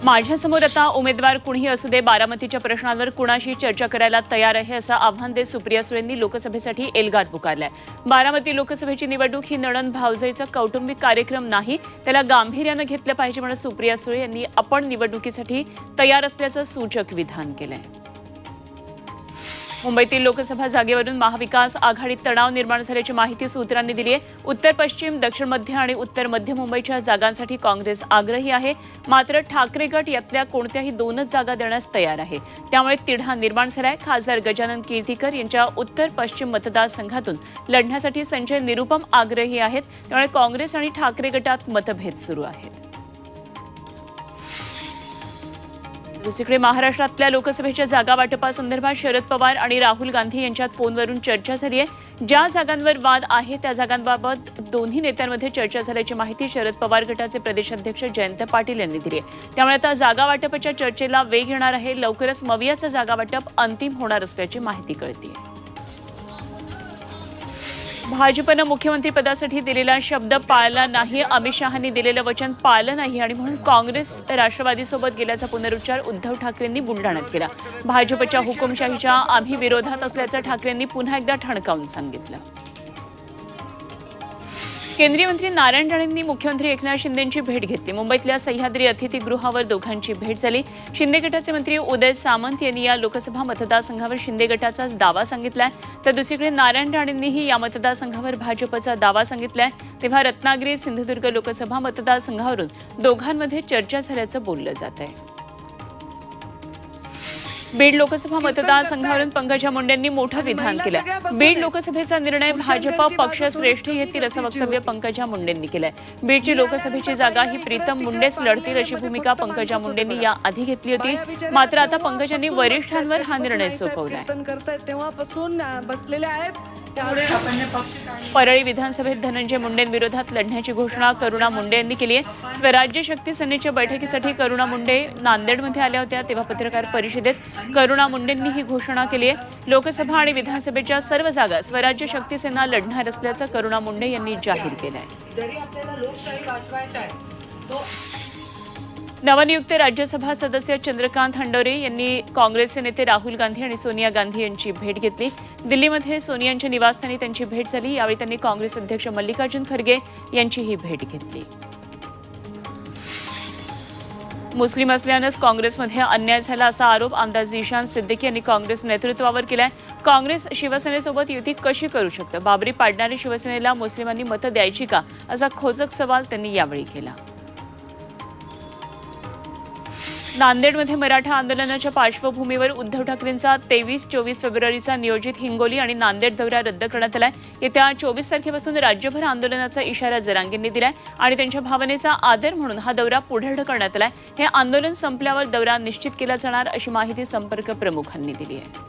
माझ्यासमोर आता उमेदवार कुणीही असू दे, बारामतीच्या प्रश्नांवर कुणाशी चर्चा करायला तयार आहे असं आव्हान देत सुप्रिया सुळेंनी लोकसभेसाठी एल्गार पुकारलाय। बारामती लोकसभेची निवडणूक ही नणंद भावजईचा कौटुंबिक कार्यक्रम नाही, त्याला गांभीर्याने घेतलं पाहिजे म्हणून सुप्रिया सुळे यांनी आपण निवडणुकीसाठी तयार असल्याचं सूचक विधान केलंय। मुंबईतील लोकसभा जागेवरून महाविकास आघाडीत तणाव निर्माण झाल्याची माहिती सूत्रांनी दिली आहे। उत्तर पश्चिम, दक्षिण मध्य आणि उत्तर मध्य मुंबईच्या जागांसाठी काँग्रेस आग्रही आहे, मात्र ठाकरे गट यातल्या कोणत्याही दोनच जागा देण्यास तयार आहे, त्यामुळे तिढा निर्माण झालाय। खासदार गजानन कीर्तीकर यांच्या उत्तर पश्चिम मतदारसंघातून लढण्यासाठी संजय निरुपम आग्रही आहेत, त्यामुळे काँग्रेस आणि ठाकरे गटात मतभेद सुरू आहेत। दुसरीकडे महाराष्ट्रातल्या लोकसभेच्या जागा वाटपासंदर्भात शरद पवार आणि राहुल गांधी यांच्यात फोनवरून चर्चा झाली आहे। ज्या जागांवर वाद आहे त्या जागांबाबत दोन्ही नेत्यांमध्ये चर्चा झाल्याची माहिती शरद पवार गटाचे प्रदेशाध्यक्ष जयंत पाटील यांनी दिली आहे, त्यामुळे आता जागा वाटपाच्या चर्चेला वेग येणार आहे। लवकरच मवियाचं जागा वाटप अंतिम होणार असल्याची माहिती कळतेय। भाजपनं मुख्यमंत्रीपदासाठी दिलेला शब्द पाळला नाही, अमित शहांनी दिलेलं वचन पाळलं नाही आणि म्हणून काँग्रेस राष्ट्रवादीसोबत गेल्याचा पुनरुच्चार उद्धव ठाकरेंनी बुलढाण्यात केला। भाजपच्या हुकुमशाहीच्या आम्ही विरोधात असल्याचं ठाकरेंनी पुन्हा एकदा ठणकावून सांगितलं। केंद्रीय मंत्री नारायण राणेंनी मुख्यमंत्री एकनाथ शिंदेंची भेट घेतली। मुंबईतल्या सह्याद्री अतिथीगृहावर दोघांची भेट झाली। शिंदे गटाचे मंत्री उदय सामंत यांनी या लोकसभा मतदारसंघावर शिंदे गटाचाच दावा सांगितलाय, तर दुसरीकडे नारायण राणेंनीही या मतदारसंघावर भाजपचा दावा सांगितलाय। तेव्हा रत्नागिरी सिंधुदुर्ग लोकसभा मतदारसंघावरून दोघांमध्ये चर्चा झाल्याचं बोललं जात आहे। बीड लोकसभा मतदारसंघावरून पंकजा मुंडेंनी मोठं विधान केलं। बीड लोकसभेचा निर्णय भाजप पक्षश्रेष्ठी घेतील असं वक्तव्य पंकजा मुंडेंनी केलंय। बीडची लोकसभेची जागा ही प्रीतम मुंडेच लढतील अशी भूमिका पंकजा मुंडेंनी याआधी घेतली होती, मात्र आता पंकजांनी वरिष्ठांवर हा निर्णय सोपवलाय। परळी विधानसभेत धनंजय मुंडेंविरोधात लढण्याची घोषणा करुणा मुंडे यांनी केली आहे। स्वराज्य शक्ती सेनेच्या बैठकीसाठी करुणा मुंडे नांदेडमध्ये आल्या होत्या, तेव्हा पत्रकार परिषदेत करुणा मुंडेंनी ही घोषणा केली आहे। लोकसभा आणि विधानसभेच्या सर्व जागा स्वराज्य शक्ती सेना लढणार असल्याचं करुणा मुंडे यांनी जाहीर केलं आहे। नवनियुक्त राज्यसभा सदस्य चंद्रकांत हंडोरे यांनी काँग्रेसचे नेते राहुल गांधी आणि सोनिया गांधी यांची भेट घेतली। दिल्लीमध्ये सोनियांच्या निवासस्थानी त्यांची भेट झाली। यावेळी त्यांनी काँग्रेस अध्यक्ष मल्लिकार्जुन खरगे यांचीही भेट घेतली। मुस्लिम असल्यानंच काँग्रेसमध्ये अन्याय झाला असा आरोप आमदार झिशान सिद्दीकी यांनी काँग्रेस नेतृत्वावर केलाय। काँग्रेस शिवसेनेसोबत युती कशी करू शकतं? बाबरी पाडणारी शिवसेनेला मुस्लिमांनी मतं द्यायची का, असा खोचक सवाल त्यांनी यावेळी केला। नांदेडमध्ये मराठा आंदोलनाच्या पार्श्वभूमीवर उद्धव ठाकरेंचा 23-24 फेब्रुवारीचा नियोजित हिंगोली आणि नांदेड दौरा रद्द करण्यात आलाय। येत्या 24 तारखेपासून राज्यभर आंदोलनाचा इशारा जरांगेंनी दिलाय आणि त्यांच्या भावनेचा आदर म्हणून हा दौरा पुढे ढकलण्यात आलाय। हे आंदोलन संपल्यावर दौरा निश्चित केला जाणार अशी माहिती संपर्क प्रमुखांनी दिली आहे।